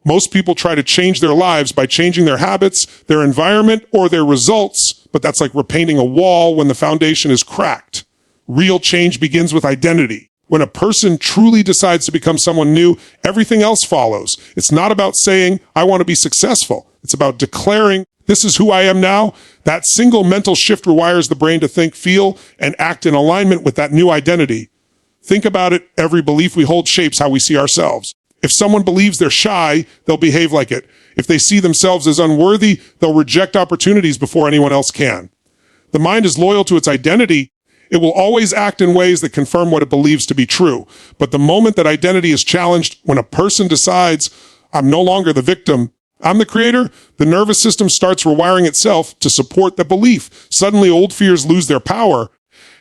Most people try to change their lives by changing their habits, their environment, or their results, but that's like repainting a wall when the foundation is cracked. Real change begins with identity. When a person truly decides to become someone new, everything else follows. It's not about saying, I want to be successful. It's about declaring, this is who I am now. That single mental shift rewires the brain to think, feel, and act in alignment with that new identity. Think about it. Every belief we hold shapes how we see ourselves. If someone believes they're shy, they'll behave like it. If they see themselves as unworthy, they'll reject opportunities before anyone else can. The mind is loyal to its identity. It will always act in ways that confirm what it believes to be true. But the moment that identity is challenged, when a person decides, I'm no longer the victim, I'm the creator, the nervous system starts rewiring itself to support the belief. Suddenly, old fears lose their power.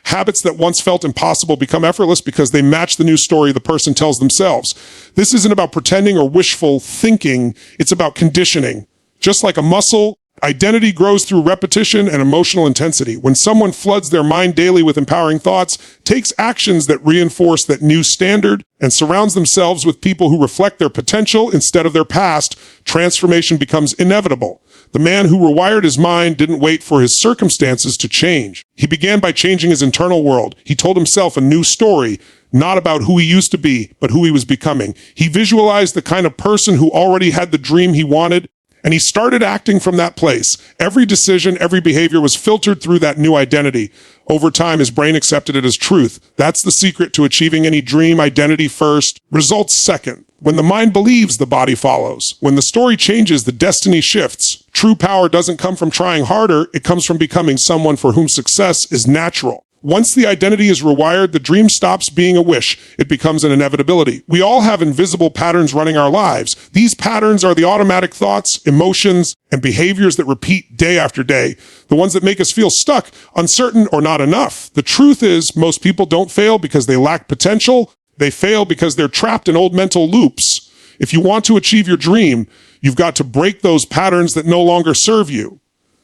Habits that once felt impossible become effortless because they match the new story the person tells themselves. This isn't about pretending or wishful thinking. It's about conditioning. Just like a muscle, identity grows through repetition and emotional intensity. When someone floods their mind daily with empowering thoughts, takes actions that reinforce that new standard, and surrounds themselves with people who reflect their potential instead of their past, transformation becomes inevitable. The man who rewired his mind didn't wait for his circumstances to change. He began by changing his internal world. He told himself a new story, not about who he used to be, but who he was becoming. He visualized the kind of person who already had the dream he wanted, and he started acting from that place. Every decision, every behavior was filtered through that new identity. Over time, his brain accepted it as truth. That's the secret to achieving any dream. Identity first, results second. When the mind believes, the body follows. When the story changes, the destiny shifts. True power doesn't come from trying harder. It comes from becoming someone for whom success is natural. Once the identity is rewired, the dream stops being a wish. It becomes an inevitability. We all have invisible patterns running our lives. These patterns are the automatic thoughts, emotions, and behaviors that repeat day after day. The ones that make us feel stuck, uncertain, or not enough. The truth is, most people don't fail because they lack potential. They fail because they're trapped in old mental loops. If you want to achieve your dream, you've got to break those patterns that no longer serve you.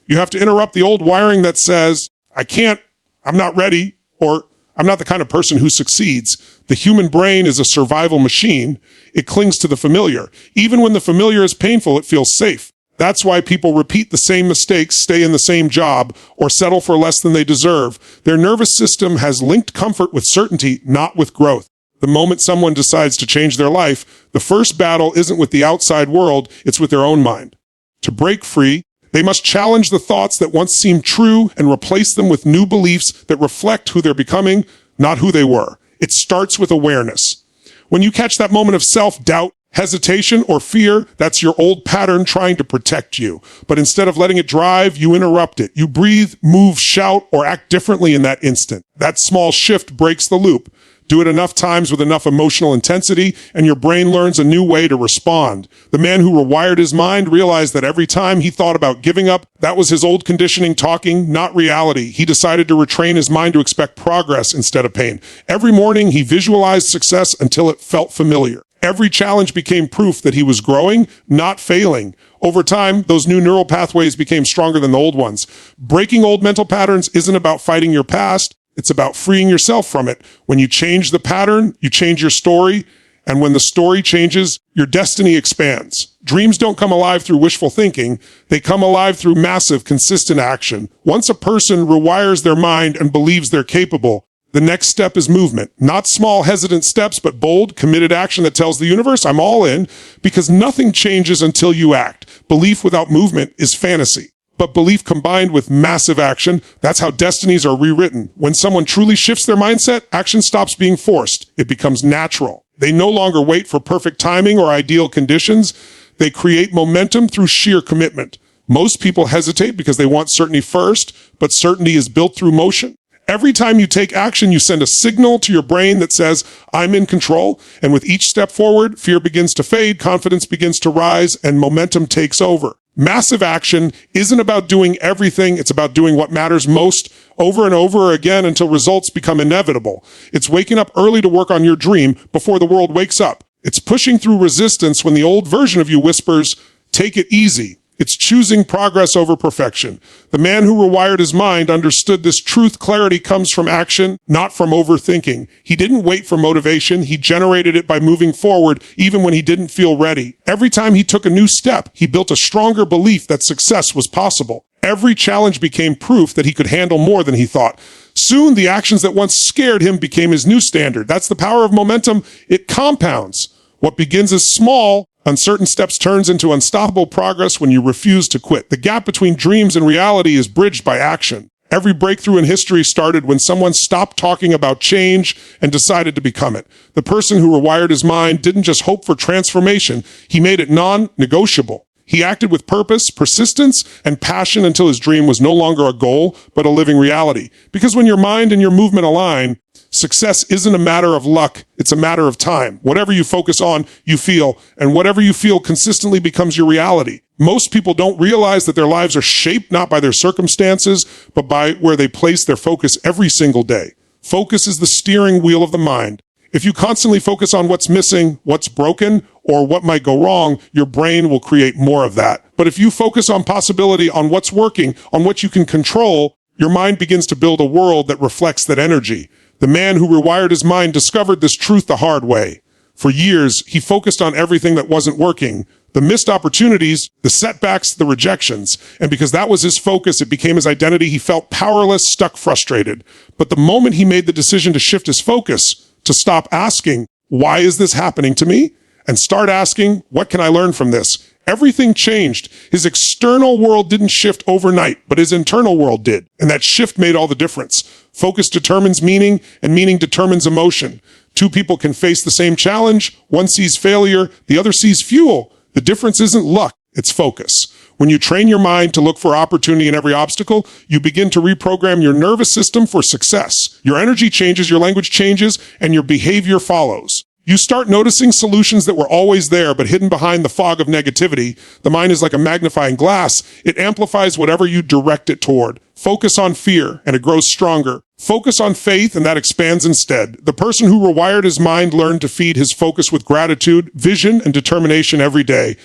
You have to interrupt the old wiring that says, I can't, I'm not ready, or I'm not the kind of person who succeeds. The human brain is a survival machine. It clings to the familiar. Even when the familiar is painful, it feels safe. That's why people repeat the same mistakes, stay in the same job, or settle for less than they deserve. Their nervous system has linked comfort with certainty, not with growth. The moment someone decides to change their life, the first battle isn't with the outside world, it's with their own mind. To break free, they must challenge the thoughts that once seemed true and replace them with new beliefs that reflect who they're becoming, not who they were. It starts with awareness. When you catch that moment of self-doubt, hesitation, or fear, that's your old pattern trying to protect you. But instead of letting it drive, you interrupt it. You breathe, move, shout, or act differently in that instant. That small shift breaks the loop. Do it enough times with enough emotional intensity, and your brain learns a new way to respond. The man who rewired his mind realized that every time he thought about giving up, that was his old conditioning talking, not reality. He decided to retrain his mind to expect progress instead of pain. Every morning, he visualized success until it felt familiar. Every challenge became proof that he was growing, not failing. Over time, those new neural pathways became stronger than the old ones. Breaking old mental patterns isn't about fighting your past. It's about freeing yourself from it. When you change the pattern, you change your story. And when the story changes, your destiny expands. Dreams don't come alive through wishful thinking. They come alive through massive, consistent action. Once a person rewires their mind and believes they're capable, the next step is movement. Not small, hesitant steps, but bold, committed action that tells the universe, I'm all in, because nothing changes until you act. Belief without movement is fantasy. But belief combined with massive action, that's how destinies are rewritten. When someone truly shifts their mindset, action stops being forced. It becomes natural. They no longer wait for perfect timing or ideal conditions. They create momentum through sheer commitment. Most people hesitate because they want certainty first, but certainty is built through motion. Every time you take action, you send a signal to your brain that says, I'm in control. And with each step forward, fear begins to fade, confidence begins to rise, and momentum takes over. Massive action isn't about doing everything. It's about doing what matters most over and over again until results become inevitable. It's waking up early to work on your dream before the world wakes up. It's pushing through resistance when the old version of you whispers, take it easy. It's choosing progress over perfection. The man who rewired his mind understood this truth. Clarity comes from action, not from overthinking. He didn't wait for motivation. He generated it by moving forward, even when he didn't feel ready. Every time he took a new step, he built a stronger belief that success was possible. Every challenge became proof that he could handle more than he thought. Soon, the actions that once scared him became his new standard. That's the power of momentum. It compounds. What begins as small, uncertain steps turns into unstoppable progress when you refuse to quit. The gap between dreams and reality is bridged by action. Every breakthrough in history started when someone stopped talking about change and decided to become it. The person who rewired his mind didn't just hope for transformation, he made it non-negotiable. He acted with purpose, persistence, and passion until his dream was no longer a goal, but a living reality. Because when your mind and your movement align, success isn't a matter of luck, it's a matter of time. Whatever you focus on, you feel, and whatever you feel consistently becomes your reality. Most people don't realize that their lives are shaped not by their circumstances, but by where they place their focus every single day. Focus is the steering wheel of the mind. If you constantly focus on what's missing, what's broken, or what might go wrong, your brain will create more of that. But if you focus on possibility, on what's working, on what you can control, your mind begins to build a world that reflects that energy. The man who rewired his mind discovered this truth the hard way. For years, he focused on everything that wasn't working, the missed opportunities, the setbacks, the rejections. And because that was his focus, it became his identity. He felt powerless, stuck, frustrated. But the moment he made the decision to shift his focus, to stop asking, why is this happening to me? And start asking, what can I learn from this? Everything changed. His external world didn't shift overnight, but his internal world did. And that shift made all the difference. Focus determines meaning, and meaning determines emotion. Two people can face the same challenge. One sees failure, the other sees fuel. The difference isn't luck, it's focus. When you train your mind to look for opportunity in every obstacle, you begin to reprogram your nervous system for success. Your energy changes, your language changes, and your behavior follows. You start noticing solutions that were always there but hidden behind the fog of negativity. The mind is like a magnifying glass. It amplifies whatever you direct it toward. Focus on fear, and it grows stronger. Focus on faith, and that expands instead. The person who rewired his mind learned to feed his focus with gratitude, vision, and determination every day.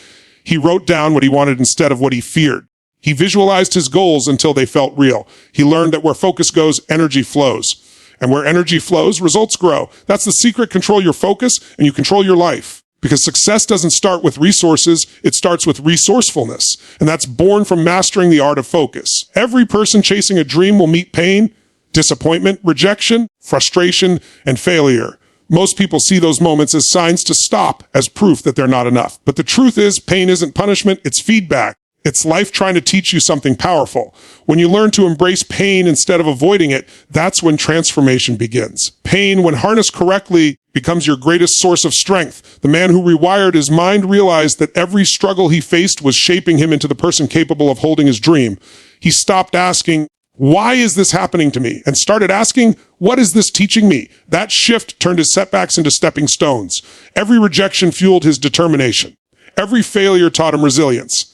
He wrote down what he wanted instead of what he feared. He visualized his goals until they felt real. He learned that where focus goes, energy flows. And where energy flows, results grow. That's the secret. Control your focus, and you control your life. Because success doesn't start with resources, it starts with resourcefulness. And that's born from mastering the art of focus. Every person chasing a dream will meet pain, disappointment, rejection, frustration, and failure. Most people see those moments as signs to stop, as proof that they're not enough. But the truth is, pain isn't punishment, it's feedback. It's life trying to teach you something powerful. When you learn to embrace pain instead of avoiding it, that's when transformation begins. Pain, when harnessed correctly, becomes your greatest source of strength. The man who rewired his mind realized that every struggle he faced was shaping him into the person capable of holding his dream. He stopped asking, why is this happening to me? And started asking, what is this teaching me? That shift turned his setbacks into stepping stones. Every rejection fueled his determination. Every failure taught him resilience.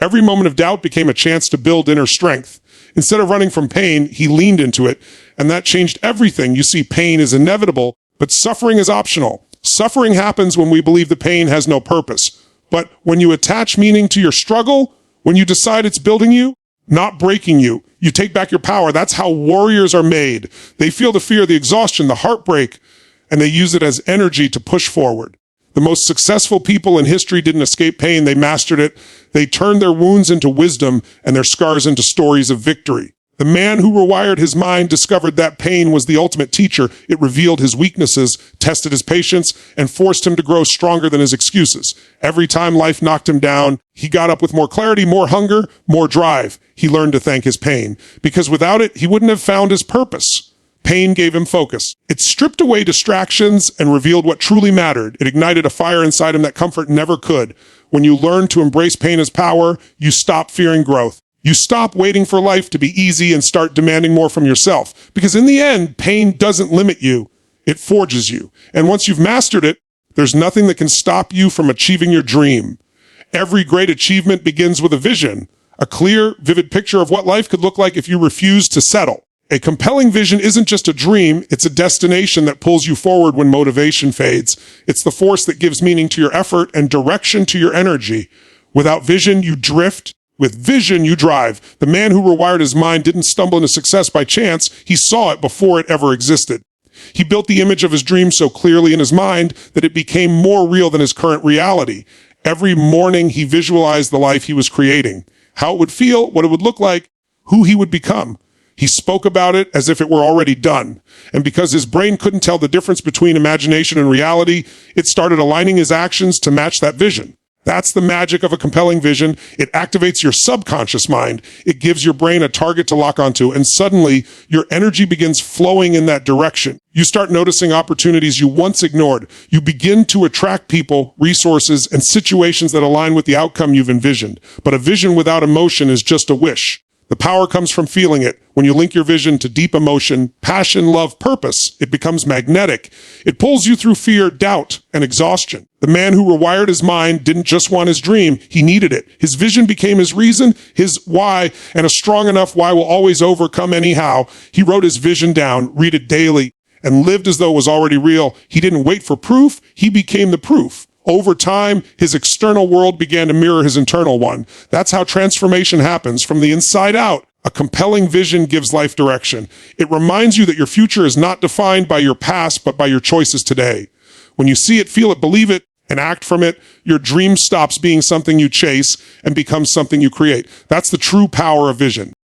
Every moment of doubt became a chance to build inner strength. Instead of running from pain, he leaned into it, and that changed everything. You see, pain is inevitable, but suffering is optional. Suffering happens when we believe the pain has no purpose. But when you attach meaning to your struggle, when you decide it's building you, not breaking you, you take back your power. That's how warriors are made. They feel the fear, the exhaustion, the heartbreak, and they use it as energy to push forward. The most successful people in history didn't escape pain, they mastered it. They turned their wounds into wisdom and their scars into stories of victory. The man who rewired his mind discovered that pain was the ultimate teacher. It revealed his weaknesses, tested his patience, and forced him to grow stronger than his excuses. Every time life knocked him down, he got up with more clarity, more hunger, more drive. He learned to thank his pain, because without it, he wouldn't have found his purpose. Pain gave him focus. It stripped away distractions and revealed what truly mattered. It ignited a fire inside him that comfort never could. When you learn to embrace pain as power, you stop fearing growth. You stop waiting for life to be easy and start demanding more from yourself. Because in the end, pain doesn't limit you. It forges you. And once you've mastered it, there's nothing that can stop you from achieving your dream. Every great achievement begins with a vision, a clear, vivid picture of what life could look like if you refuse to settle. A compelling vision isn't just a dream, it's a destination that pulls you forward when motivation fades. It's the force that gives meaning to your effort and direction to your energy. Without vision, you drift. With vision, you drive. The man who rewired his mind didn't stumble into success by chance. He saw it before it ever existed. He built the image of his dream so clearly in his mind that it became more real than his current reality. Every morning, he visualized the life he was creating, how it would feel, what it would look like, who he would become. He spoke about it as if it were already done. And because his brain couldn't tell the difference between imagination and reality, it started aligning his actions to match that vision. That's the magic of a compelling vision. It activates your subconscious mind. It gives your brain a target to lock onto, and suddenly your energy begins flowing in that direction. You start noticing opportunities you once ignored. You begin to attract people, resources, and situations that align with the outcome you've envisioned. But a vision without emotion is just a wish. The power comes from feeling it. When you link your vision to deep emotion, passion, love, purpose, it becomes magnetic. It pulls you through fear, doubt, and exhaustion. The man who rewired his mind didn't just want his dream, he needed it. His vision became his reason, his why, and a strong enough why will always overcome anyhow. He wrote his vision down, read it daily, and lived as though it was already real. He didn't wait for proof, he became the proof. Over time, his external world began to mirror his internal one. That's how transformation happens from the inside out. A compelling vision gives life direction. It reminds you that your future is not defined by your past, but by your choices today. When you see it, feel it, believe it, and act from it, your dream stops being something you chase and becomes something you create. That's the true power of vision.